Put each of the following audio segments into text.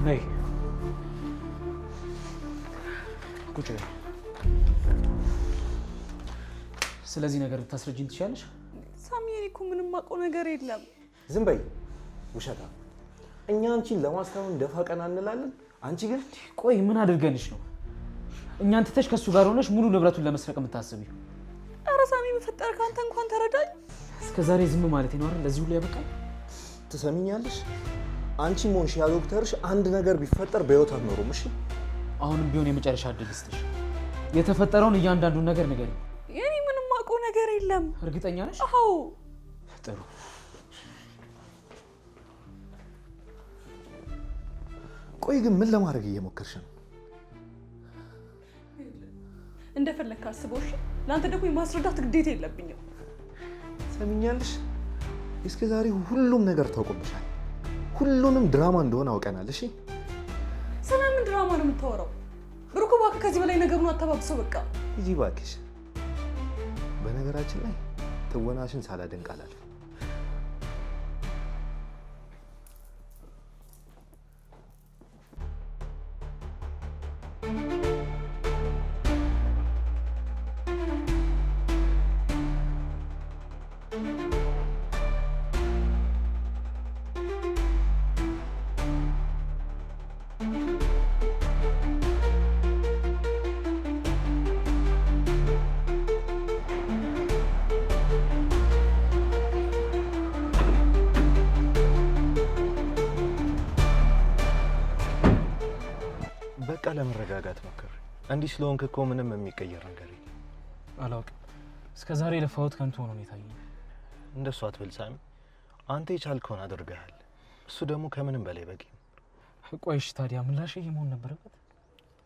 ነይ ቁጭ በይ። ስለዚህ ነገር ልታስረጅኝ ትችያለሽ? ሳሚ እኔ እኮ ምንም የማውቀው ነገር የለም። ዝም በይ ውሸታ። እኛ አንቺን ለማስታመን ደፋ ቀና እንላለን። አንቺ ግን ቆይ ምን አድርገንሽ ነው እኛን ትተሽ ከሱ ጋር ሆነሽ ሙሉ ንብረቱን ለመስረቅ የምታስቢው? ኧረ ሳሚ በፈጠረ ካንተ እንኳን ተረዳኝ። እስከዛሬ ዝም ማለት ነው አይደል ለዚህ ሁሉ ያበቃል? ትሰሚኛለሽ? አንቺ ሞንሽ ያ ዶክተርሽ አንድ ነገር ቢፈጠር በህይወት አትኖሩም። እሺ አሁንም ቢሆን የመጨረሻ እድል ልስጥሽ። የተፈጠረውን እያንዳንዱን ነገር ንገሪኝ። የኔ ምንም የማውቀው ነገር የለም። እርግጠኛ ነሽ? አዎ። ጥሩ። ቆይ ግን ምን ለማድረግ እየሞከርሽ ነው? እንደፈለክ አስበው። እሺ ለአንተ ደግሞ የማስረዳት ግዴታ የለብኝም። ትሰሚኛለሽ? እስከ ዛሬ ሁሉም ነገር ታውቆብሻል። ሁሉንም ድራማ እንደሆነ አውቀናል። እሺ ስለምን ድራማ ነው የምታወራው? ብሩክ እባክህ ከዚህ በላይ ነገሩን አተባብሰው በቃ። ሂጂ እባክሽ። በነገራችን ላይ ትወናሽን ሳላደንቅ አላልፍም። በቃ ለመረጋጋት ሞክር። እንዲህ ስለሆንክ እኮ ምንም የሚቀየር ነገር የለም። አላውቅም። እስከዛሬ ለፋውት ከንቱ ሆኖ ነው የታየኝ። እንደሱ አትበል ሳሚ። አንተ የቻልከውን አድርገሃል። እሱ ደግሞ ከምንም በላይ በቂ ነው። ቆይሽ ታዲያ ምላሽ ይሄ መሆን ነበረበት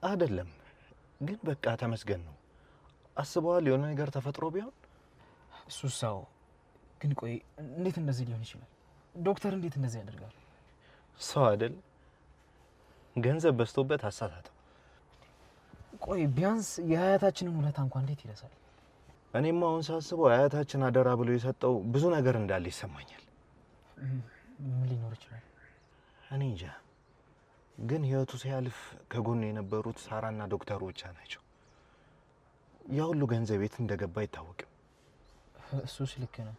አይደለም? ግን በቃ ተመስገን ነው። አስበዋል የሆነ ነገር ተፈጥሮ ቢሆን እሱሳው። ግን ቆይ እንዴት እንደዚህ ሊሆን ይችላል? ዶክተር እንዴት እንደዚህ ያደርጋል? ሰው አይደል? ገንዘብ በዝቶበት አሳታተው። ቆይ ቢያንስ የአያታችንን ውለታ እንኳን እንዴት ይረሳል? እኔማ አሁን ሳስበው አያታችን አደራ ብሎ የሰጠው ብዙ ነገር እንዳለ ይሰማኛል። ምን ሊኖር ይችላል? እኔ እንጃ። ግን ህይወቱ ሲያልፍ ከጎኑ የነበሩት ሳራና ዶክተሩ ብቻ ናቸው። ያ ሁሉ ገንዘብ የት እንደገባ አይታወቅም። እሱስ ልክ ነው።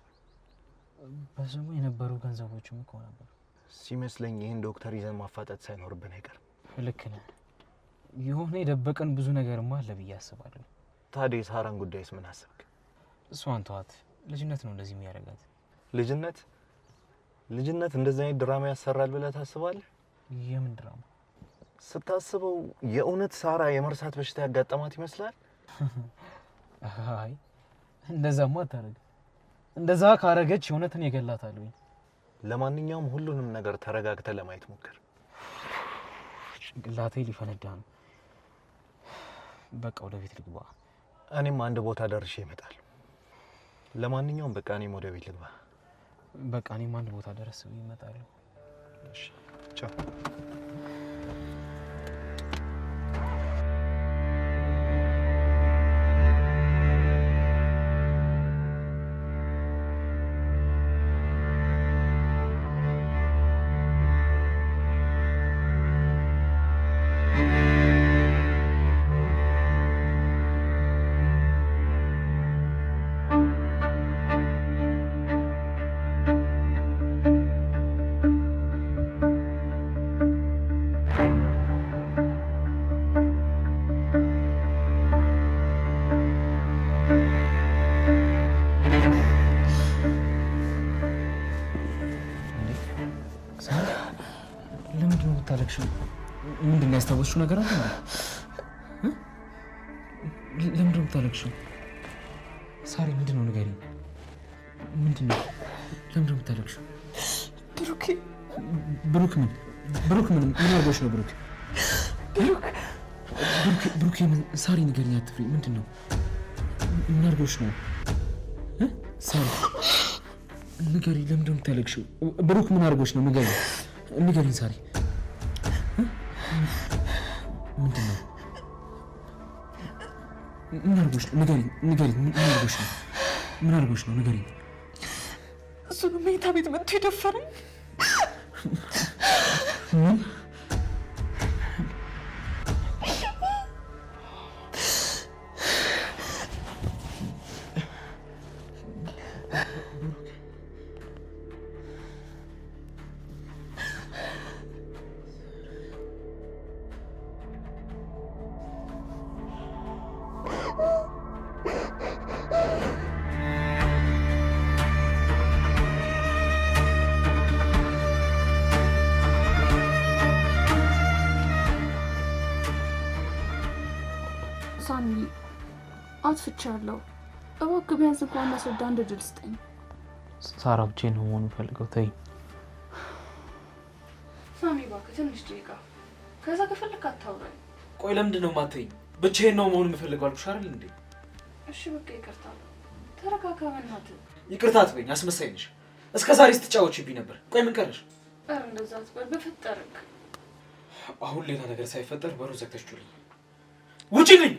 በስሙ የነበሩ ገንዘቦችም እኮ ነበሩ ሲመስለኝ። ይህን ዶክተር ይዘን ማፋጠጥ ሳይኖርብን አይቀርም። ልክ ነህ። የሆነ የደበቀን ብዙ ነገርማ አለ ብዬ አስባለሁ። ታዲያ የሳራን ጉዳይስ ምን አሰብክ? እሷን ተዋት። ልጅነት ነው እንደዚህ የሚያደርጋት። ልጅነት እንደዚህ አይነት ድራማ ያሰራል ብለህ ታስባለህ? የምን ድራማ? ስታስበው የእውነት ሳራ የመርሳት በሽታ ያጋጠማት ይመስላል? አይ እንደዛማ አታረግ። እንደዛ ካረገች የእውነትን ይገላታል ወይ? ለማንኛውም ሁሉንም ነገር ተረጋግተህ ለማየት ሞክር። ጭንቅላቴ ሊፈነዳ ነው። በቃ ወደ ቤት ልግባ። እኔም አንድ ቦታ ደርሼ እመጣለሁ። ለማንኛውም በቃ እኔም ወደ ቤት ልግባ። በቃ እኔም አንድ ቦታ ደረስ ብዬ እመጣለሁ። እሺ ቻው። ምንድን ነው ያስታወስሽው ነገር አለ? ለምንድን ነው የምታለቅሽው? ሳሪ ምንድን ነው ንገሪኝ። ምንድን ነው? ለምንድን ነው የምታለቅሽው? ብሩክ ምን አድርጎሽ ነው? ብሩክ ሳሪ ንገሪኝ፣ አትፍሪ። ምንድን ነው? ምን አድርጎሽ ነው? ሳሪ ንገሪኝ፣ ለምንድን ነው የምታለቅሽው? ብሩክ ምን አድርጎሽ ነው? ንገሪኝ ሳሪ። ምንድን ነው? ምን አድርጎሽ ነው? ንገሪኝ። ምን አድርጎሽ ነው? ንገሪኝ። እሱ ነው መኝታ ቤት መጥቶ የደፈረኝ። ሳሚ አጥፍቻለሁ። እባክህ ቢያንስ እንኳን ማስረዳ አንድ እድል ስጠኝ። ሳራ ብቻዬን ነው መሆን የምፈልገው። ተይ ሳሚ እባክህ ትንሽ ደቂቃ፣ ከዛ ከፈለክ አታውራኝ። ቆይ ለምንድን ነው የማትይኝ? ብቻዬን ነው መሆን የምፈልገው አልኩሽ አይደል እንዴ? እሺ በቃ ይቅርታ። ተረጋጋ በእናትህ። ይቅርታ አትበይኝ፣ አስመሳይ ነሽ። እስከ ዛሬ ስትጫወቺብኝ ነበር። ቆይ ምን ቀረሽ? ኧረ እንደዛ አትበል በፈጠረክ። አሁን ሌላ ነገር ሳይፈጠር በሩ ዘግተሽልኝ ውጪልኝ።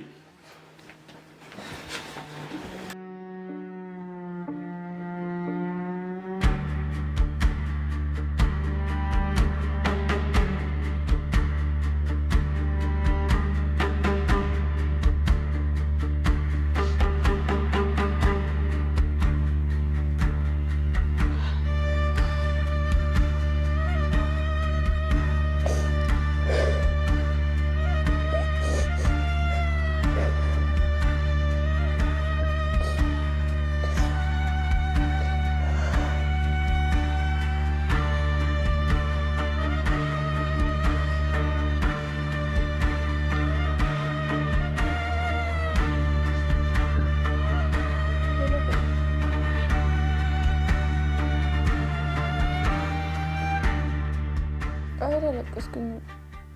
አላለቀስኩኝ፣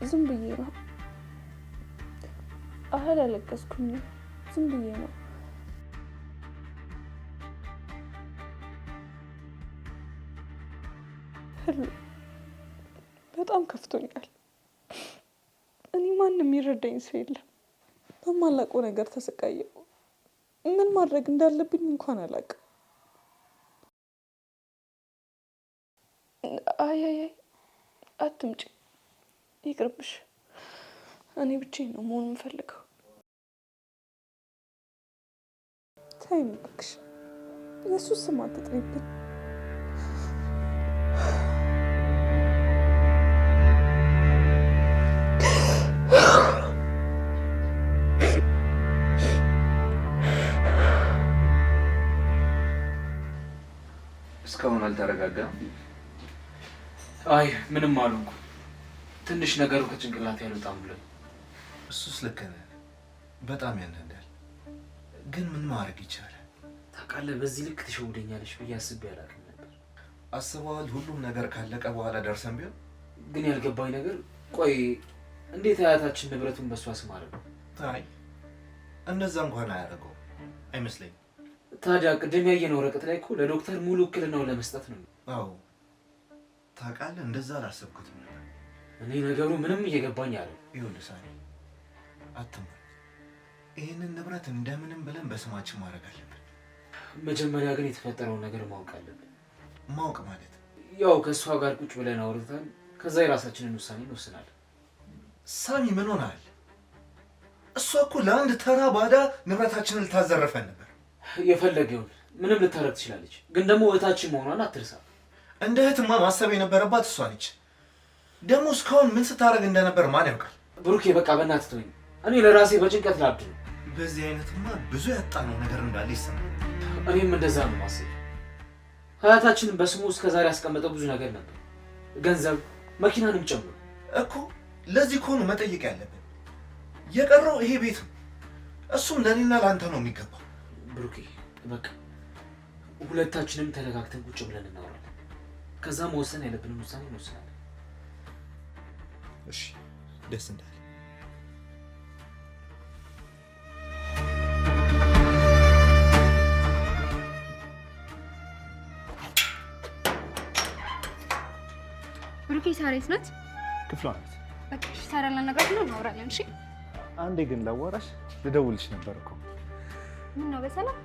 ዝም ብዬ ነው። አላለቀስኩኝ፣ ዝም ብዬ ነው። በጣም ከፍቶኛል። እኔ ማንም የሚረዳኝ ሰው የለም። በማላውቀው ነገር ተሰቃየሁ። ምን ማድረግ እንዳለብኝ እንኳን አላውቅም። አይ አትምጪ፣ ይቅርብሽ። እኔ ብቻዬን ነው መሆን የምፈልገው። ተይኝ እባክሽ፣ የሱስ ስም አትጥሪብኝ። እስካሁን አልተረጋጋም? አይ ምንም አልኩ። ትንሽ ነገሩ ከጭንቅላት ያልወጣም ብለን። እሱስ ልክ ነህ፣ በጣም ያናዳል። ግን ምን ማድረግ ይቻላል? ታውቃለህ፣ በዚህ ልክ ትሸውደኛለሽ ብዬ አስቤ አላውቅም ነበር። አስበዋል? ሁሉም ነገር ካለቀ በኋላ ደርሰን ቢሆን። ግን ያልገባኝ ነገር፣ ቆይ እንዴት አያታችን ንብረቱን በሷ ስም አደረገው? አይ እንደዛ እንኳን አያደርገው አይመስለኝም። ታዲያ ቅድም ያየነው ወረቀት ላይ እኮ ለዶክተር ሙሉ ውክልናውን ለመስጠት ነው። አዎ ታውቃለህ፣ እንደዛ አላሰብኩትም ነበር። እኔ ነገሩ ምንም እየገባኝ አለ። ይኸውልህ ሳኒ፣ አትሞት። ይህንን ንብረት እንደምንም ብለን በስማችን ማድረግ አለብን። መጀመሪያ ግን የተፈጠረውን ነገር ማወቅ አለብን። ማወቅ ማለት ያው ከእሷ ጋር ቁጭ ብለን አውርተን ከዛ የራሳችንን ውሳኔ እንወስናለን። ሳሚ ምን ሆናል? እሷ እኮ ለአንድ ተራ ባዳ ንብረታችንን ልታዘረፈን ነበር። የፈለገውን ምንም ልታረግ ትችላለች፣ ግን ደግሞ እህታችን መሆኗን አትርሳ። እንደ እህትማ ማሰብ የነበረባት እሷ ነች። ደግሞ እስካሁን ምን ስታደርግ እንደነበር ማን ያውቃል? ብሩኬ በቃ በእናትህ ተወኝ። እኔ ለራሴ በጭንቀት ላብድ ነው። በዚህ አይነትማ ብዙ ያጣነው ነገር እንዳለ ይሰማል። እኔም እንደዛ ነው ማሰብ። ሀያታችንን በስሙ እስከ ዛሬ ያስቀመጠው ብዙ ነገር ነበር፣ ገንዘብ፣ መኪናንም ጨምሮ እኮ። ለዚህ ከሆኑ መጠየቅ ያለብን የቀረው ይሄ ቤት ነው። እሱም ለእኔና ለአንተ ነው የሚገባው። ብሩኬ በቃ ሁለታችንም ተረጋግተን ቁጭ ብለን እናወራለን። ከዛ መወሰን ያለብንን ውሳኔ እንወስናለን። እሺ፣ ደስ እንዳለ። ብሩኬ ሳሬት ናት? ክፍሏ ናት። በቃ እሺ፣ ሳራ ላናግራት ነው፣ እናወራለን። እሺ አንዴ ግን ላዋራሽ ልደውልሽ ነበር እኮ። ምን ነው? በሰላም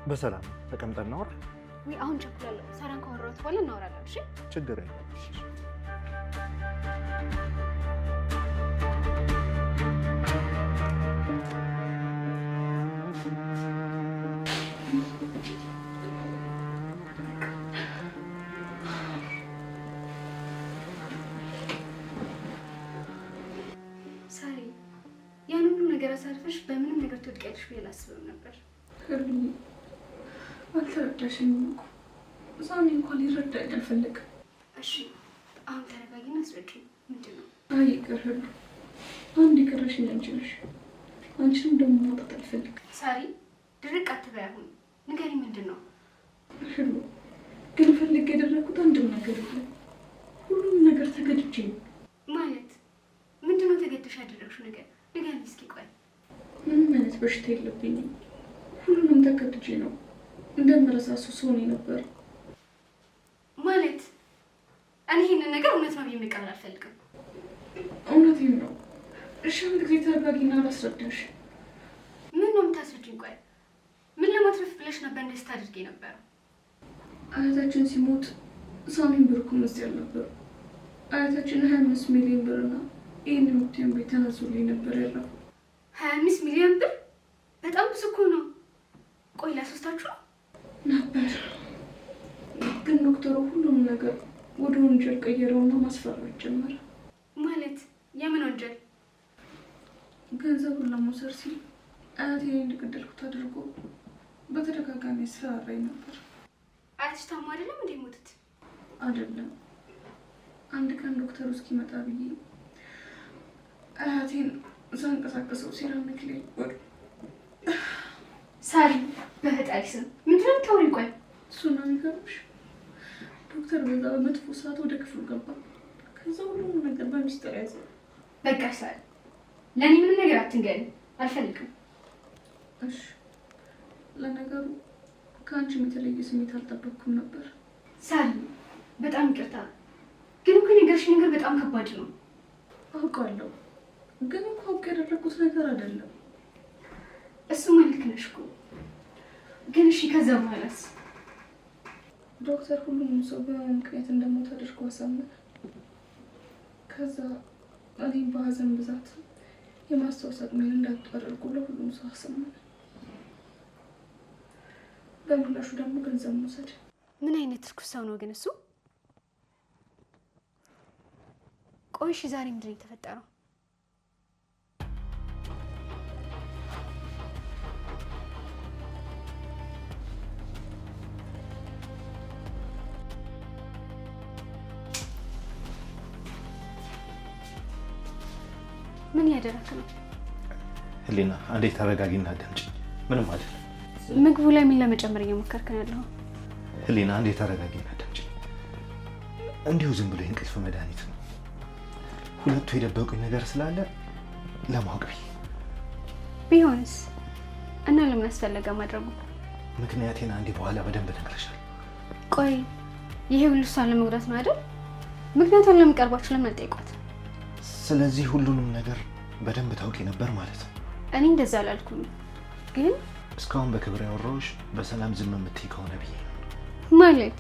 በሰላም ተቀምጠን እናወራ። ወይ አሁን ቸኩላለሁ። ሳራን ካወራሁት በኋላ እናወራለን። እሺ ችግር የለም። ሳሪ፣ ያን ሁሉ ነገር አሳልፈሽ በምንም ነገር ትወድቂያለሽ ብዬ አላስብም ነበር። አልተረዳሽኝም እኮ። ሳሚ እንኳን ሊረዳኝ አልፈለግም። እሺ አሁን ተረጋጊና አስረጅኝ። ምንድን ነው? አይ ይቅር፣ አንድ ይቅርሽኝ አንቺ ነሽ። አንቺንም ደግሞ ማጣት አልፈልግም። ሳሪ ድርቅ አትበይ። አሁን ንገሪ፣ ምንድን ነው? ግን ፈልግ ያደረኩት አንድም ነገር የለም። ሁሉም ነገር ተገድጄ ነው። ማለት ምንድን ነው ተገድሽ ያደረግሽው ነገር? ንገሪ እስኪ። ቆይ ምንም አይነት በሽታ የለብኝም። ሁሉንም ተገድጄ ነው። እንደምረሳሱ ሰው ነው ነበር። ማለት እኔ ይሄንን ነገር እውነት ነው ብዬ መቀበል አልፈልግም። እውነቴን ነው። እሺ አንድ ጊዜ ተረጋጊና አላስረዳሽ። ምን ነው የምታስረጂኝ? ቆይ ምን ለማትረፍ ብለሽ ነበር እንደዚህ ታድርጊ ነበረው? አያታችን ሲሞት ሳሚን ብሩክም እዚህ አልነበሩ። አያታችን 25 ሚሊዮን ብርና ይህን የምትሆን ቤት ተነሱልኝ ነበር ያለው። 25 ሚሊዮን ብር በጣም ብዙ እኮ ነው። ቆይ ላሶስታችሁ ነበር። ግን ዶክተሩ ሁሉም ነገር ወደ ወንጀል ቀየረውና ማስፈራራት ጀመረ። ማለት የምን ወንጀል? ገንዘቡን ለመውሰድ ሲል አያቴ እንደገደልኩት አድርጎ በተደጋጋሚ ያስፈራራኝ ነበር። አያትሽ ታማ አይደለም እንዴ ሞቱት? አይደለም። አንድ ቀን ዶክተሩ እስኪመጣ ብዬ አያቴን ሳንቀሳቀሰው ሴራሚክ ላይ ወድ ሳሪ በፈጣሪ ስም ምንድን ነው የምታወሪው? ቆይ እሱና የሚገርምሽ ዶክተር በዛ በመጥፎ ሰዓት ወደ ክፍሉ ገባ። ከዛ ሁሉም ነገር በሚስጥር ያዘ። በቃ ሳሪ ለእኔ ምንም ነገር አትንገሪ፣ አልፈልግም። እሺ ለነገሩ ከአንቺም የተለየ ስሜት አልጠበቅኩም ነበር። ሳሪ በጣም ይቅርታ፣ ግን እኮ የነገርሽኝ ነገር በጣም ከባድ ነው። አውቃለሁ፣ ግን እኮ አውቅ ያደረኩት ነገር አይደለም። እሱማ ልክ ነሽ እኮ፣ ግን እሺ ከዛ በኋላስ? ዶክተር ሁሉንም ሰው በህመም ምክንያት እንደሞት አድርጎ አሳመነ። ከዛ እኔም በሀዘን ብዛት የማስታወስ አቅሜን እንዳጡ አድርጎ ለሁሉም ሰው አሰማነ። በምላሹ ደግሞ ገንዘብ መውሰድ። ምን አይነት እርኩስ ሰው ነው ግን እሱ? ቆይ እሺ ዛሬ ምንድን ነው የተፈጠረው? ምን ያደረክ ነው? ህሊና አንዴ ተረጋጊና አዳምጪኝ። ምንም አይደለም። ምግቡ ላይ ምን ለመጨመር እየሞከርክ ነው ያለው? ህሊና አንዴ ተረጋጊና አዳምጪኝ። እንዲሁ ዝም ብሎ የእንቅልፍ መድኃኒት ነው። ሁለቱ የደበቁኝ ነገር ስላለ ለማወቅ ብዬ። ቢሆንስ እና ለምን አስፈለገ ማድረጉ? ምክንያቴን አንዴ በኋላ በደንብ እነግርሻለሁ። ቆይ ይሄ ሁሉ እሷን ለመጉዳት ነው አይደል? ምክንያቱም ለሚቀርባችሁ ለምን አልጠይቋት? ስለዚህ ሁሉንም ነገር በደንብ ታውቂ ነበር ማለት ነው? እኔ እንደዛ አላልኩም፣ ግን እስካሁን በክብር ያወራሁሽ በሰላም ዝም የምትይ ከሆነ ብዬ ማለት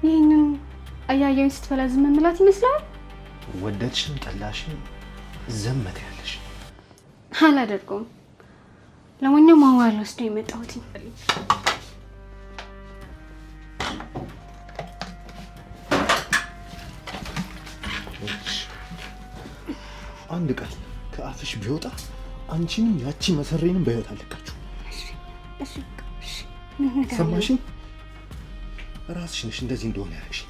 ይህንን አያያኝ ስትበላ ዝም የምላት ይመስላል? ወደድሽም ጠላሽም ዝም ትያለሽ። አላደርገውም። ለማንኛውም ማዋል ወስዶ የመጣሁት አንድ ቃል ከአፍሽ ቢወጣ አንቺንም ያቺ መሰሬንም በህይወት አለቃችሁ። ሰማሽኝ? ራስሽ ነሽ እንደዚህ እንደሆነ ያለሽ።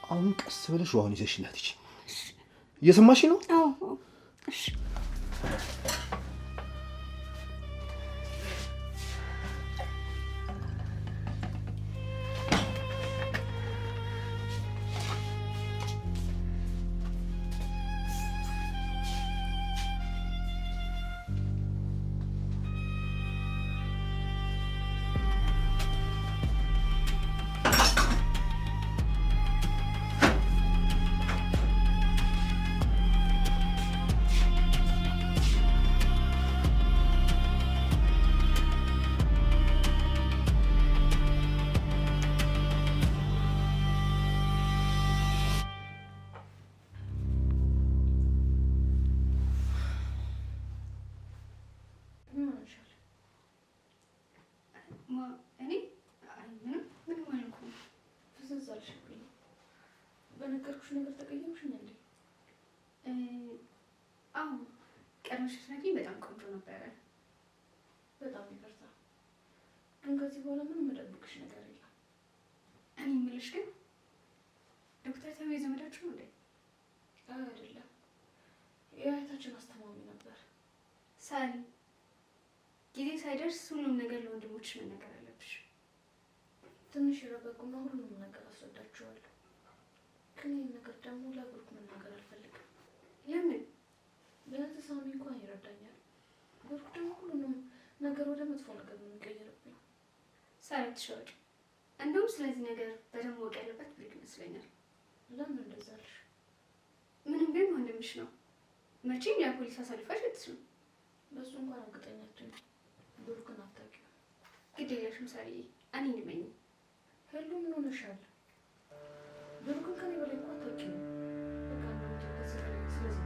አሁን ቀስ ብለሽ ውሃውን ይዘሽላት ይቺ። እየሰማሽኝ ነው? አዎ። እሺ በነገርኩሽ ነገር ተቀየምሽ እንዴ? አዎ ቀድመሽ ስትነግሪኝ በጣም ቆንጆ ነበረ። በጣም ይቅርታ፣ ግን ከዚህ በኋላ ምንም መደብቅሽ ነገር የለም። እኔ የምልሽ ግን ዶክተር ተሜ ዘመዳችሁ ነው እንዴ? አይደለም፣ የአያታችን አስተማሚ ነበር። ሳሪ ጊዜ ሳይደርስ ሁሉም ነገር ለወንድሞችሽ መናገር አለብሽ። ትንሽ ይረጋጉና ሁሉም ነገር አስረዳቸዋለሁ። ግን ይህን ነገር ደግሞ ለብሩክ መናገር አልፈልግም። ለምን? ቢያንስ ሳሚ እንኳን ይረዳኛል። ብሩክ ደግሞ ሁሉንም ነገር ወደ መጥፎ ነገር ነው የሚቀይርብኝ። ሳሪ አትሸወጪ። እንደውም ስለዚህ ነገር በደንብ ማወቅ ያለበት ብሩክ ይመስለኛል። ለምን እንደዛ አልሽ? ምንም ቢሆን ወንድምሽ ነው። መቼም ለፖሊስ አሳልፈሽ አትስጪው። በሱ እንኳን እርግጠኛ ነኝ። ብሩክን አታውቂውም። ግድ የለሽም ሳሪዬ፣ እኔ ልመኝ። ሄሉ ምን ሆነሻል? ብሩክን ከኔ በላይ እኮ አታውቂውም። በቃ እንደምትወደው ስለዚህ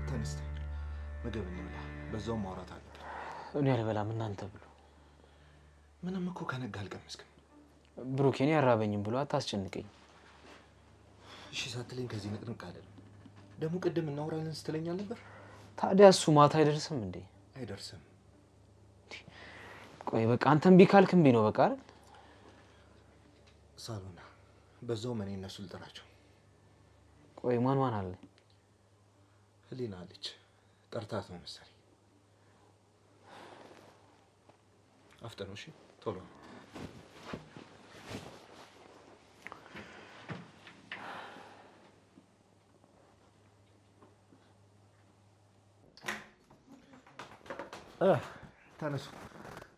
ተነስተ ምግብ እንብላ፣ በዛውም ማውራት አለብን። እኔ አልበላም፣ እናንተ ብሉ። ምንም እኮ ከነጋ አልቀመስክም። ብሩክ እኔ አራበኝም ብሎ አታስጨንቀኝ። እሺ ሳትለኝ ከዚህ ንቅንቅ አለ። ደግሞ ቅድም እናወራለን ስትለኝ አልነበር? ታዲያ እሱ ማታ አይደርስም እንዴ? አይደርስም። ቆይ በቃ አንተም ቢ ካልክ እምቢ ነው በቃ አይደል? ሳሎና በዛውም እኔ እነሱ ልጠራቸው። ቆይ ማን አለ? ህሊና አለች። ጠርታት ነው መሰለኝ። አፍጥነው እሺ፣ ቶሎ ተነሱ፣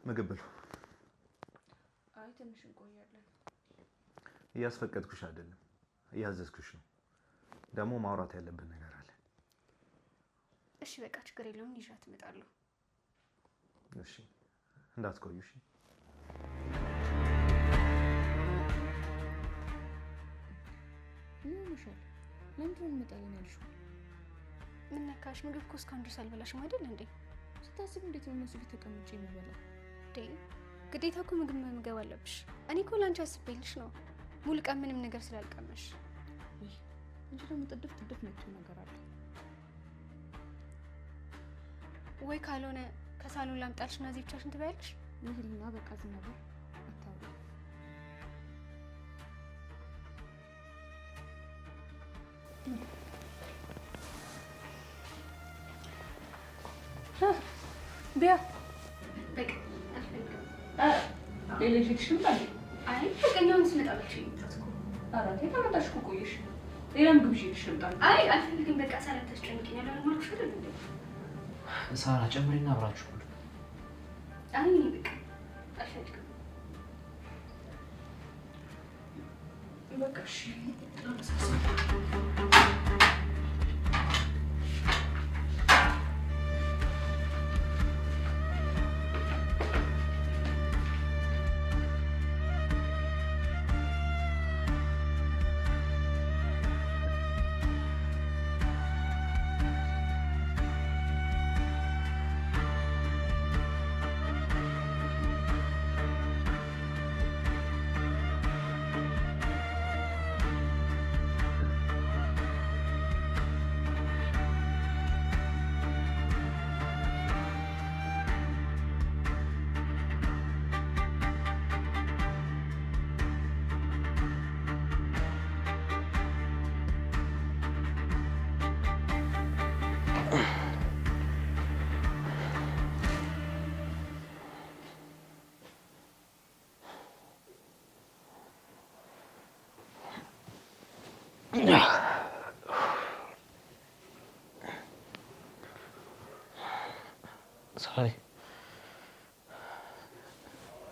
ምግብ ብሉ። አይ ትንሽ እንቆያለን። እያስፈቀድኩሽ አይደለም፣ እያዘዝኩሽ ነው። ደግሞ ማውራት ያለብን ነገር አለ። እሺ በቃ ችግር የለውም፣ ይዣት እመጣለሁ። እሺ እንዳትቆዩ። እሺ ምን ሆነሻል? ለምንድን ነው እንመጣለን ያልሽው? ምን ነካሽ? ምግብ እኮ እስካሁን ድረስ አልበላሽም አይደል እንዴ? ስታስብ እንዴት ነው እነሱ ፊት ተቀምጬ የምበላው? ግዴታ እኮ ምግብ መመገብ አለብሽ። እኔ እኮ ላንቺ አስቤልሽ ነው፣ ሙሉ ቀን ምንም ነገር ስላልቀመሽ። እንጂ ደግሞ ጥድፍ መጥቶ ነገር አለ ወይ? ካልሆነ ከሳሎን ላምጣልሽ እና እዚህ ብቻሽን ትበያለሽ። ይህልና በቃ ዝም ነበር አታውሪ። ቢያ በቃ አልፈልግም። ሌሎችሽም ባል አይ በቀኛውን ስመጣላችሁ ይምጣት እኮ። አራቴ ተመጣሽ እኮ ቆየሽ። ሌላ ምግብ ይዤልሽ ልምጣ። አይ አልፈልግም። በቃ ሰላም ታስጨንቂኝ ያለው ማልኩሽ አይደል እንዴ? ሳራ ጨምሪና አብራችሁ ሁሉ። አይ በቃ አልፈልግም። በቃ እሺ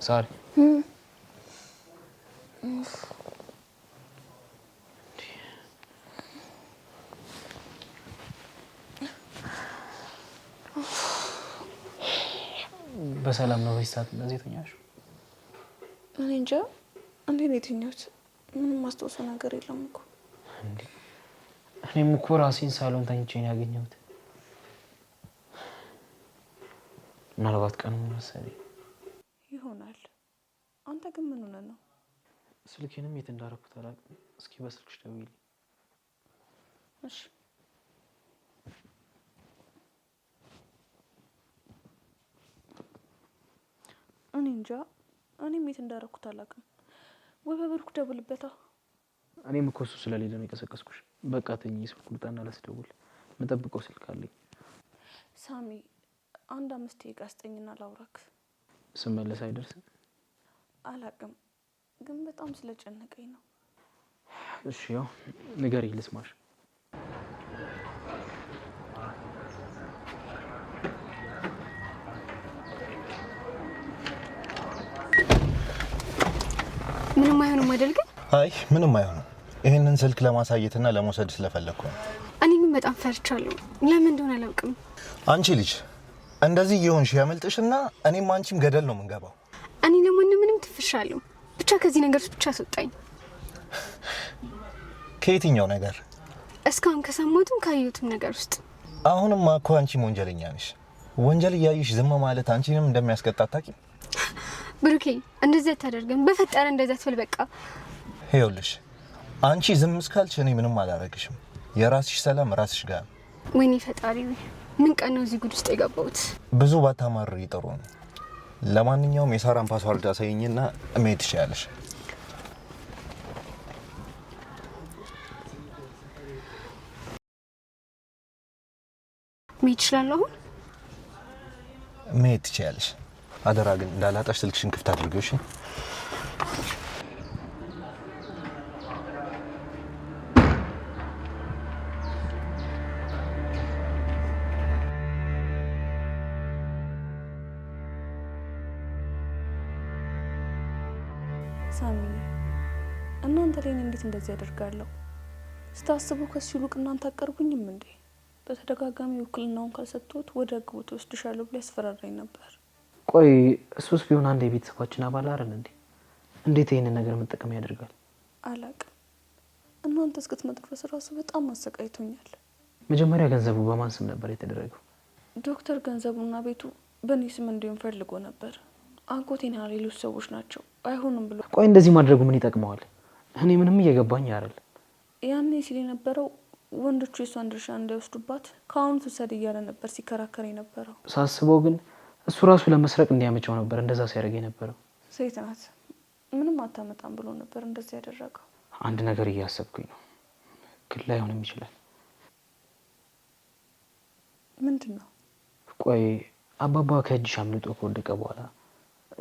ሳሪ በሰላም ነው ወይስ እንደዚህ ተኛሽ? እኔ እንጃ እንዴት ነው የተኛሁት? ምንም ማስታወሰው ነገር የለም እኮ። እኔም እኮ ራሴን ሳሎን ተኝቼ ነው ያገኘሁት። ምናልባት ቀን መሰለኝ ይሆናል። አንተ ግን ምን ሆነህ ነው? ስልኬንም የት እንዳደረኩት አላውቅም። እስኪ በስልክሽ ደውይልኝ። እሺ እንጃ እኔም የት እንዳረኩት አላውቅም። ወይ በብሩክ ደውልበታ። እኔም እኮ እሱ ስለሌለ ነው የቀሰቀስኩሽ። በቃ ተኝ፣ ስልክ ቁርጣና ላስደውል። የምጠብቀው ስልክ አለኝ። ሳሚ 5 ደቂቃ ስጠኝና ላውራክ። ስመለስ አይደርስም? አላውቅም ግን በጣም ስለጨነቀኝ ነው። እሺ ያው ንገሪኝ ልስማሽ። ምንም አይሆንም አይደል? ግን አይ ምንም አይሆንም። ይሄንን ስልክ ለማሳየትና ለመውሰድ ስለፈለኩ ነው። እኔ ግን በጣም ፈርቻለሁ። ለምን እንደሆነ አላውቅም። አንቺ ልጅ እንደዚህ እየሆንሽ ያመልጥሽና እኔም አንቺም ገደል ነው የምንገባው። እኔ ምንም ትፍሻለሁ። ብቻ ከዚህ ነገር ብቻ አስወጣኝ። ከየትኛው ነገር? እስካሁን ከሰማሁትም ካየሁትም ነገር ውስጥ። አሁንማ እኮ አንቺም ወንጀለኛ ነሽ። ወንጀል እያየሽ ዝም ማለት አንቺንም እንደሚያስቀጣ አታውቂም? ብሩኬ እንደዚህ አታደርግም። በፈጠረ እንደዚህ አትበል። በቃ ይኸውልሽ አንቺ ዝም እስካልሽ እኔ ምንም አላረግሽም። የራስሽ ሰላም ራስሽ ጋር። ወይኔ ፈጣሪ፣ ምን ቀን ነው እዚህ ጉድ ውስጥ የገባሁት? ብዙ ባታማሪ ጥሩ ነው። ለማንኛውም የሳራን ፓስዋርድ አሳይኝና መሄድ ትችያለሽ። መሄድ እችላለሁ? መሄድ ትችያለሽ። አደራ ግን እንዳላጣሽ ስልክሽን ክፍት አድርገሽ። ሳሚ እናንተ ላይ እንዴት እንደዚህ ያደርጋለሁ? ስታስቡ ከሱ ይልቅ እናንተ አቀርቡኝም እንዴ? በተደጋጋሚ ውክልናውን ካልሰጥቶት ወደ ህግ ቦታ ወስድሻለሁ ብሎ ያስፈራራኝ ነበር። ቆይ እሱስ ቢሆን አንድ የቤተሰባችን አባል አይደል እንዴ? እንዴት ይሄንን ነገር መጠቀም ያደርጋል? አላቅም። እናንተ እስክትመጡ ድረስ ራሱ በጣም አሰቃይቶኛል። መጀመሪያ ገንዘቡ በማን ስም ነበር የተደረገው? ዶክተር ገንዘቡና ቤቱ በእኔ ስም እንዲሆን ፈልጎ ነበር። አጎቴና ሌሎች ሰዎች ናቸው አይሆንም ብሎ። ቆይ እንደዚህ ማድረጉ ምን ይጠቅመዋል? እኔ ምንም እየገባኝ አይደል። ያኔ ሲል የነበረው ወንዶቹ የሷን ድርሻ እንዳይወስዱባት ከአሁኑ ትውሰድ እያለ ነበር ሲከራከር የነበረው። ሳስበው ግን እሱ ራሱ ለመስረቅ እንዲያመቸው ነበር እንደዛ ሲያደርግ የነበረው። ሴት ናት ምንም አታመጣም ብሎ ነበር እንደዚህ ያደረገው። አንድ ነገር እያሰብኩኝ ነው፣ ግን ላይሆንም ይችላል። ምንድን ነው? ቆይ አባባ ከእጅሽ አምልጦ ከወደቀ በኋላ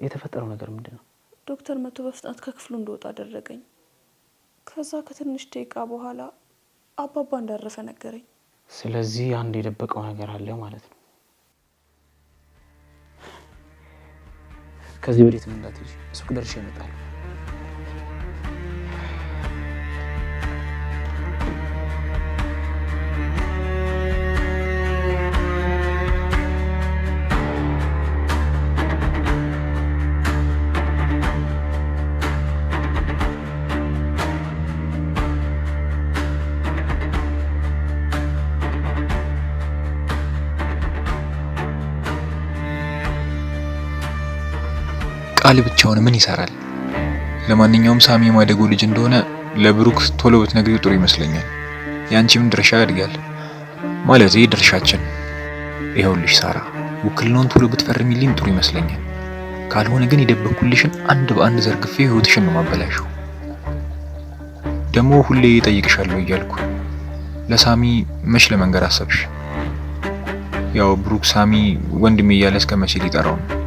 የተፈጠረው ነገር ምንድን ነው? ዶክተር መቶ በፍጥነት ከክፍሉ እንደወጣ አደረገኝ። ከዛ ከትንሽ ደቂቃ በኋላ አባባ እንዳረፈ ነገረኝ። ስለዚህ አንድ የደበቀው ነገር አለ ማለት ነው። ከዚህ ወዴትም እንዳትሄጂ፣ ሱቅ ደርሼ እመጣለሁ። ቃል ብቻውን ምን ይሰራል? ለማንኛውም ሳሚ የማደጎ ልጅ እንደሆነ ለብሩክ ቶሎ ብትነግሪው ጥሩ ይመስለኛል። ያንቺም ድርሻ ያድጋል ማለት ድርሻችን። ይኸውልሽ ሳራ፣ ውክልናውን ቶሎ ብትፈርሚልኝ ጥሩ ይመስለኛል። ካልሆነ ግን የደበኩልሽን አንድ በአንድ ዘርግፌ ህይወትሽን ነው ማበላሽው። ደግሞ ሁሌ እጠይቅሻለሁ እያልኩ ለሳሚ መች ለመንገር አሰብሽ? ያው ብሩክ ሳሚ ወንድሜ እያለ እስከ መቼ ሊጠራው ነው?